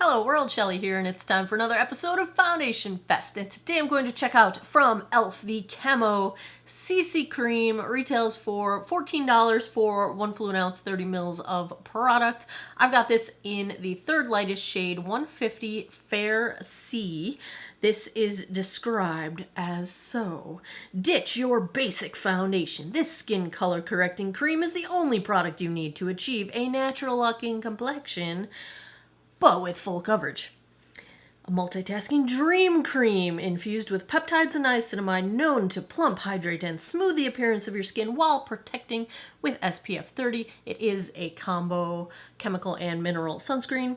Hello world, Shelly here, and it's time for another episode of Foundation Fest. And today I'm going to check out from Elf the Camo CC Cream. Retails for $14 for 1 fluid ounce, 30 mils of product. I've got this in the third lightest shade, 150 Fair C. This is described as so. Ditch your basic foundation. This skin color correcting cream is the only product you need to achieve a natural looking complexion, but with full coverage. A multitasking dream cream infused with peptides and niacinamide known to plump, hydrate, and smooth the appearance of your skin while protecting with SPF 30. It is a combo chemical and mineral sunscreen.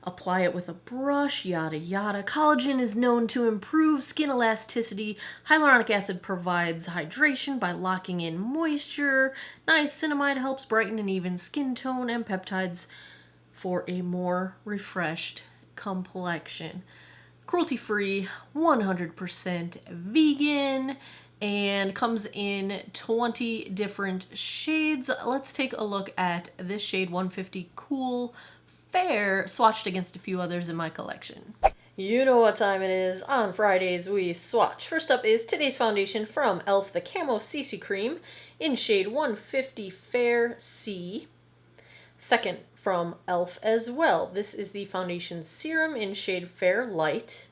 Apply it with a brush, yada yada. Collagen is known to improve skin elasticity. Hyaluronic acid provides hydration by locking in moisture. Niacinamide helps brighten and even skin tone, and peptides for a more refreshed complexion. Cruelty-free, 100% vegan, and comes in 20 different shades. Let's take a look at this shade, 150 Cool Fair, swatched against a few others in my collection. You know what time it is. On Fridays we swatch. First up is today's foundation from Elf the Camo CC Cream in shade 150 Fair C. Second, from Elf as well. This is the foundation serum in shade Fair Light.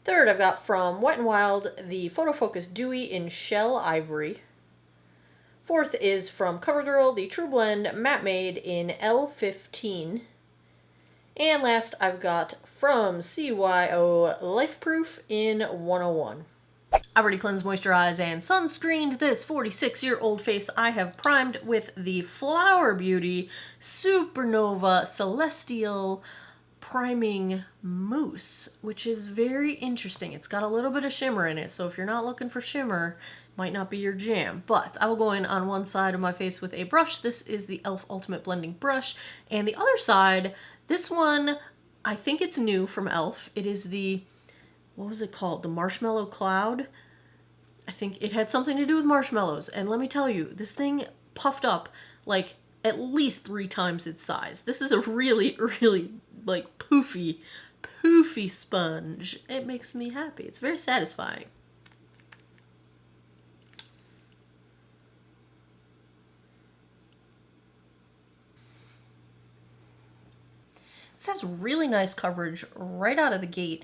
Third, I've got from Wet n Wild the Photo Focus Dewy in Shell Ivory. Fourth is from CoverGirl the True Blend Matte Made in L15. And last, I've got from CYO Life Proof in 101. I've already cleansed, moisturized, and sunscreened this 46-year-old face. I have primed with the Flower Beauty Supernova Celestial Priming Mousse, which is very interesting. It's got a little bit of shimmer in it, so if you're not looking for shimmer, it might not be your jam. But I will go in on one side of my face with a brush. This is the Elf Ultimate Blending Brush. And the other side, this one, I think it's new from Elf. It is the, what was it called? The Marshmallow Cloud. I think it had something to do with marshmallows. And let me tell you, this thing puffed up like at least 3 times its size. This is a really, really like poofy sponge. It makes me happy. It's very satisfying. This has really nice coverage right out of the gate.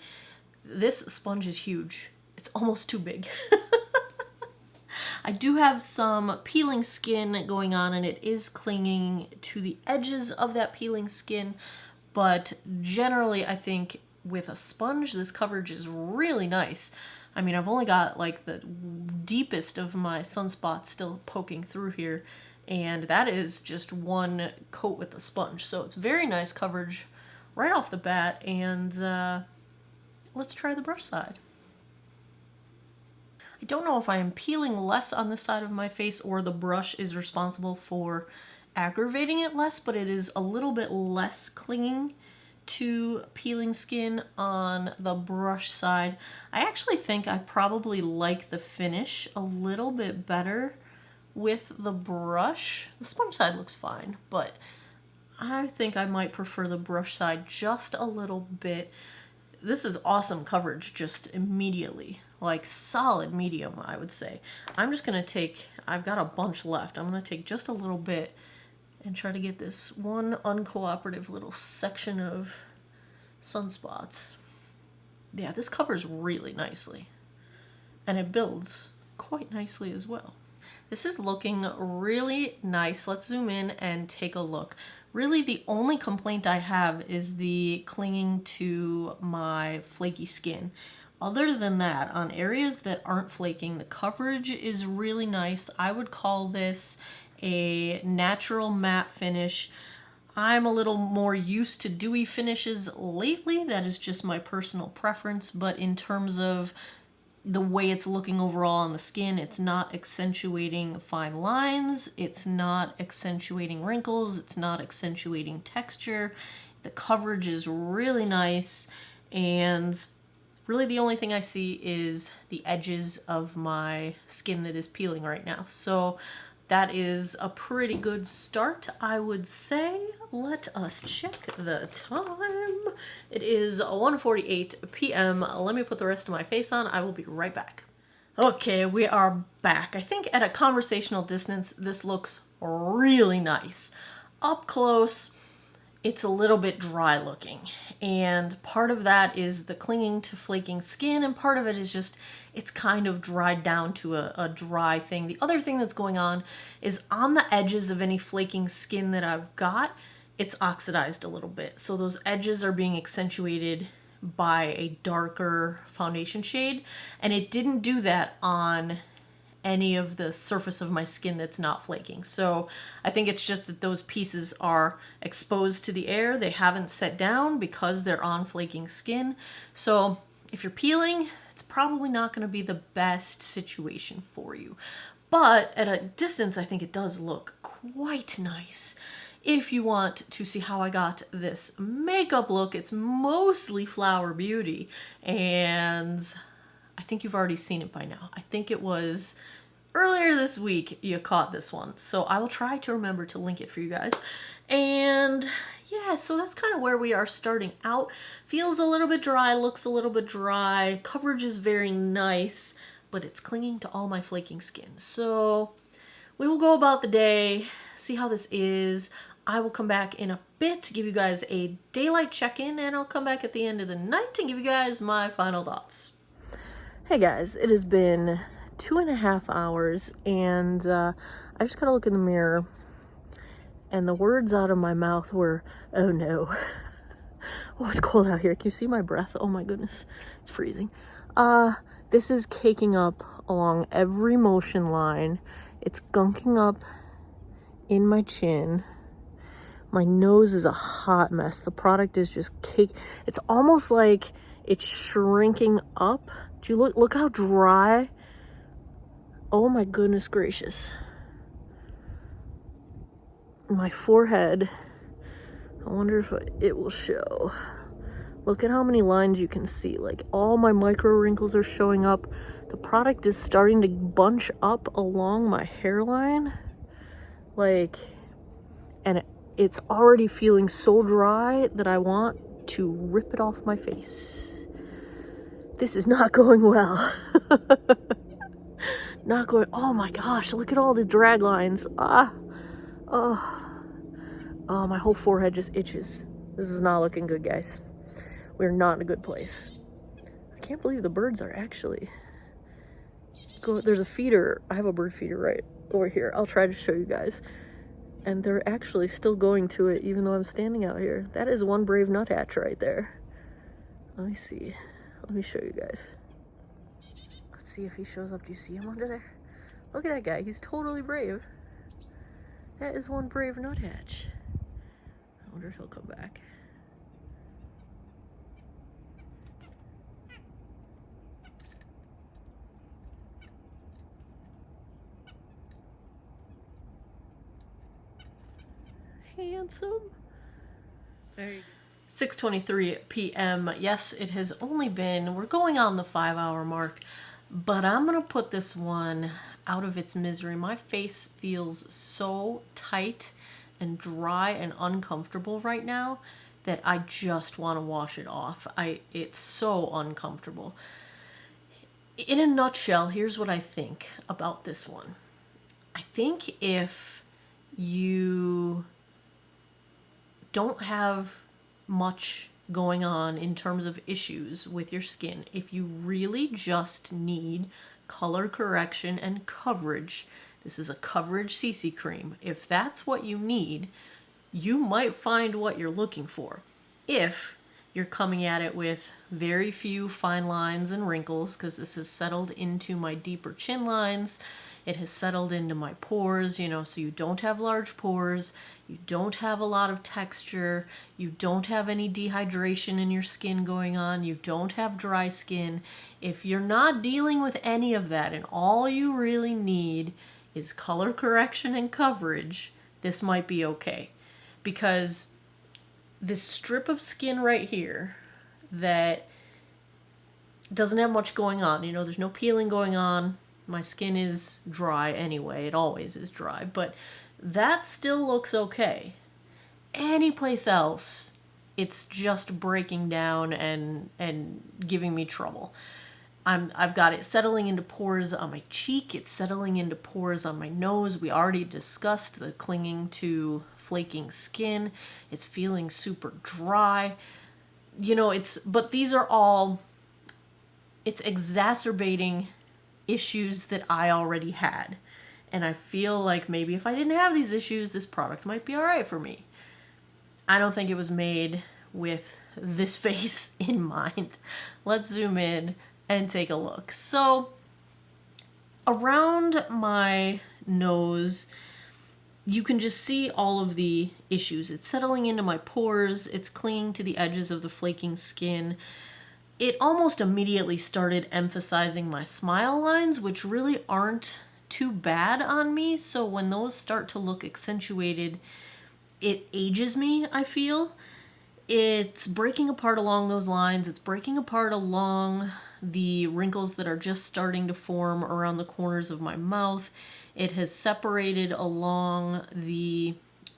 This sponge is huge. It's almost too big. I do have some peeling skin going on, and it is clinging to the edges of that peeling skin, but generally I think with a sponge this coverage is really nice. I mean, I've only got like the deepest of my sunspots still poking through here, and that is just one coat with the sponge, so it's very nice coverage right off the bat. And let's try the brush side. I don't know if I am peeling less on this side of my face or the brush is responsible for aggravating it less, but it is a little bit less clinging to peeling skin on the brush side. I actually think I probably like the finish a little bit better with the brush. The sponge side looks fine, but I think I might prefer the brush side just a little bit. This is awesome coverage just immediately. Like solid medium, I would say. I'm just gonna take, I've got a bunch left. I'm gonna take just a little bit and try to get this one uncooperative little section of sunspots. Yeah, this covers really nicely. And it builds quite nicely as well. This is looking really nice. Let's zoom in and take a look. Really, the only complaint I have is the clinging to my flaky skin. Other than that, on areas that aren't flaking, the coverage is really nice. I would call this a natural matte finish. I'm a little more used to dewy finishes lately. That is just my personal preference, but in terms of the way it's looking overall on the skin, it's not accentuating fine lines, it's not accentuating wrinkles, it's not accentuating texture. The coverage is really nice, and really the only thing I see is the edges of my skin that is peeling right now. So that is a pretty good start, I would say. Let us check the time. It is 1:48 p.m. Let me put the rest of my face on. I will be right back. Okay, we are back. I think at a conversational distance, this looks really nice. Up close, it's a little bit dry looking, and part of that is the clinging to flaking skin, and part of it is just it's kind of dried down to a dry thing. The other thing that's going on is on the edges of any flaking skin that I've got, it's oxidized a little bit, so those edges are being accentuated by a darker foundation shade, and it didn't do that on any of the surface of my skin that's not flaking. So I think it's just that those pieces are exposed to the air. They haven't set down because they're on flaking skin. So if you're peeling, it's probably not going to be the best situation for you. But at a distance, I think it does look quite nice. If you want to see how I got this makeup look, it's mostly Flower Beauty, and I think you've already seen it by now. I think it was earlier this week you caught this one, so I will try to remember to link it for you guys. And yeah, so that's kind of where we are starting out. Feels a little bit dry, looks a little bit dry, coverage is very nice, but it's clinging to all my flaking skin. So we will go about the day, see how this is. I will come back in a bit to give you guys a daylight check-in, and I'll come back at the end of the night and give you guys my final thoughts. Hey guys, it has been 2.5 hours, and I just gotta look in the mirror, and the words out of my mouth were, oh no. Oh, it's cold out here. Can you see my breath? Oh my goodness, it's freezing. This is caking up along every motion line. It's gunking up in my chin. My nose is a hot mess. The product is just cake. It's almost like it's shrinking up. Do you look how dry? Oh my goodness gracious. My forehead, I wonder if it will show. Look at how many lines you can see. Like, all my micro wrinkles are showing up. The product is starting to bunch up along my hairline. Like, and it's already feeling so dry that I want to rip it off my face. This is not going well. Not going, oh my gosh, look at all the drag lines. Oh, my whole forehead just itches. This is not looking good, guys. We're not in a good place. I can't believe the birds are actually there's a feeder. I have a bird feeder right over here. I'll try to show you guys. And they're actually still going to it even though I'm standing out here. That is one brave nuthatch right there. Let me see. Let me show you guys. Let's see if he shows up. Do you see him under there? Look at that guy. He's totally brave. That is one brave nuthatch. I wonder if he'll come back. Handsome. There you go. 6:23 p.m. Yes, it has only been, we're going on the 5-hour mark, but I'm gonna put this one out of its misery. My face feels so tight and dry and uncomfortable right now that I just want to wash it off. It's so uncomfortable. In a nutshell, here's what I think about this one. I think if you don't have much going on in terms of issues with your skin, if you really just need color correction and coverage, this is a coverage CC cream. If that's what you need, you might find what you're looking for. If you're coming at it with very few fine lines and wrinkles, because this has settled into my deeper chin lines, it has settled into my pores, you know, so you don't have large pores, you don't have a lot of texture, you don't have any dehydration in your skin going on, you don't have dry skin. If you're not dealing with any of that and all you really need is color correction and coverage, this might be okay. Because this strip of skin right here that doesn't have much going on, you know, there's no peeling going on, My skin is dry anyway. It always is dry. But that still looks okay. Any place else, it's just breaking down and giving me trouble. I've got it settling into pores on my cheek. It's settling into pores on my nose. We already discussed the clinging to flaking skin. It's feeling super dry. You know, but these are all, it's exacerbating issues that I already had. And I feel like maybe if I didn't have these issues, this product might be all right for me. I don't think it was made with this face in mind. Let's zoom in and take a look. So around my nose, you can just see all of the issues. It's settling into my pores. It's clinging to the edges of the flaking skin. It almost immediately started emphasizing my smile lines, which really aren't too bad on me. So when those start to look accentuated, it ages me, I feel. It's breaking apart along those lines. It's breaking apart along the wrinkles that are just starting to form around the corners of my mouth. It has separated along the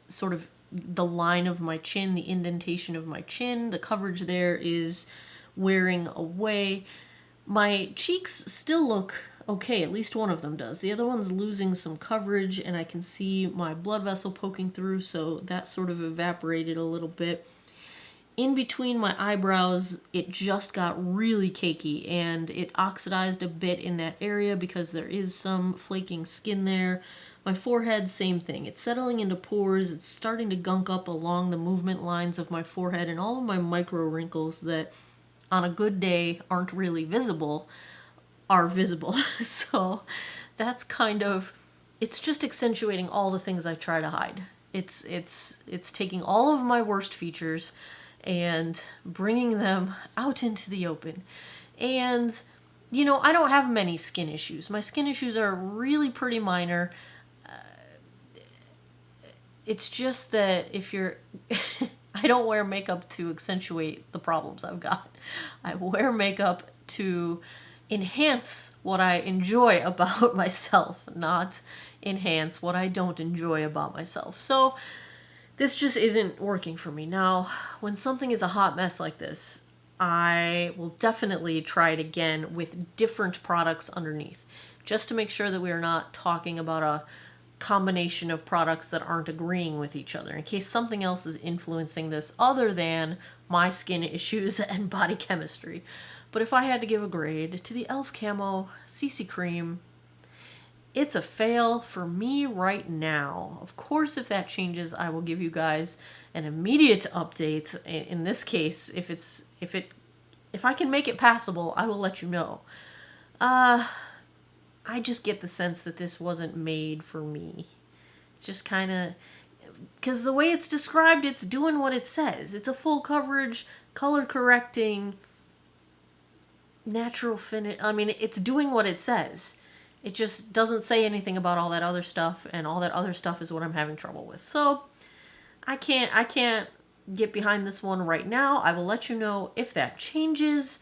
sort of the line of my chin, the indentation of my chin. The coverage there is wearing away. My cheeks still look okay, at least one of them does. The other one's losing some coverage, and I can see my blood vessel poking through, so that sort of evaporated a little bit. In between my eyebrows, it just got really cakey, and it oxidized a bit in that area because there is some flaking skin there. My forehead, same thing. It's settling into pores. It's starting to gunk up along the movement lines of my forehead, and all of my micro wrinkles that on a good day aren't really visible are visible. So that's kind of, it's just accentuating all the things I try to hide. It's taking all of my worst features and bringing them out into the open. And, you know, I don't have many skin issues. My skin issues are really pretty minor. It's just that if you're... I don't wear makeup to accentuate the problems I've got. I wear makeup to enhance what I enjoy about myself, not enhance what I don't enjoy about myself. So this just isn't working for me. Now, when something is a hot mess like this, I will definitely try it again with different products underneath, just to make sure that we are not talking about a combination of products that aren't agreeing with each other, in case something else is influencing this other than my skin issues and body chemistry. But if I had to give a grade to the Elf Camo CC Cream, it's a fail for me right now. Of course, if that changes, I will give you guys an immediate update. In this case, if I can make it passable, I will let you know. I just get the sense that this wasn't made for me. It's just kind of, because the way it's described, it's doing what it says. It's a full coverage, color correcting, natural finish. I mean, it's doing what it says. It just doesn't say anything about all that other stuff, and all that other stuff is what I'm having trouble with. So I can't get behind this one right now. I will let you know if that changes.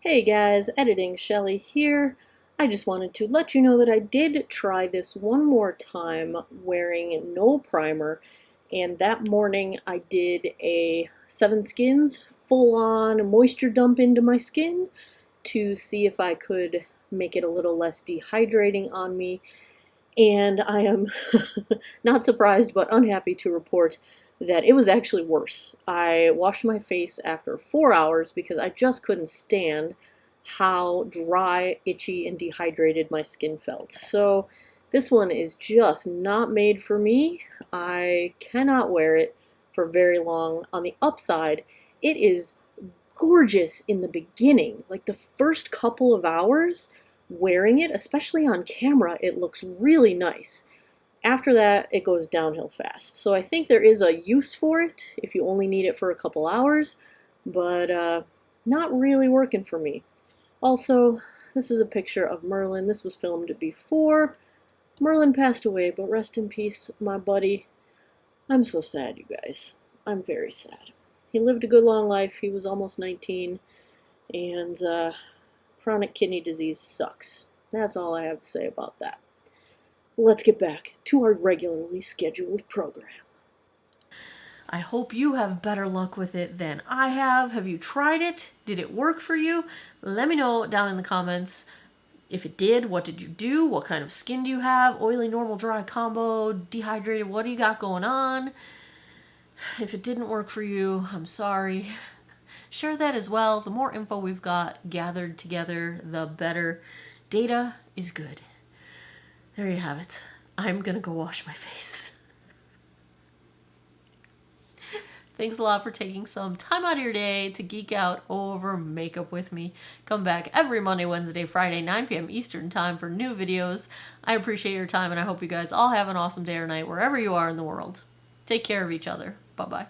Hey guys, editing Shelly here. I just wanted to let you know that I did try this one more time wearing no primer, and that morning I did a 7 Skins full-on moisture dump into my skin to see if I could make it a little less dehydrating on me, and I am not surprised but unhappy to report that it was actually worse. I washed my face after 4 hours because I just couldn't stand how dry, itchy, and dehydrated my skin felt. So this one is just not made for me. I cannot wear it for very long. On the upside, it is gorgeous in the beginning. Like the first couple of hours wearing it, especially on camera, it looks really nice. After that, it goes downhill fast. So I think there is a use for it if you only need it for a couple hours, but not really working for me. Also, this is a picture of Merlin. This was filmed before Merlin passed away, but rest in peace, my buddy. I'm so sad, you guys. I'm very sad. He lived a good long life. He was almost 19, and chronic kidney disease sucks. That's all I have to say about that. Let's get back to our regularly scheduled program. I hope you have better luck with it than I have. Have you tried it? Did it work for you? Let me know down in the comments. If it did, what did you do? What kind of skin do you have? Oily, normal, dry combo, dehydrated, what do you got going on? If it didn't work for you, I'm sorry. Share that as well. The more info we've got gathered together, the better. Data is good. There you have it. I'm gonna go wash my face. Thanks a lot for taking some time out of your day to geek out over makeup with me. Come back every Monday, Wednesday, Friday, 9 p.m. Eastern time for new videos. I appreciate your time, and I hope you guys all have an awesome day or night wherever you are in the world. Take care of each other. Bye-bye.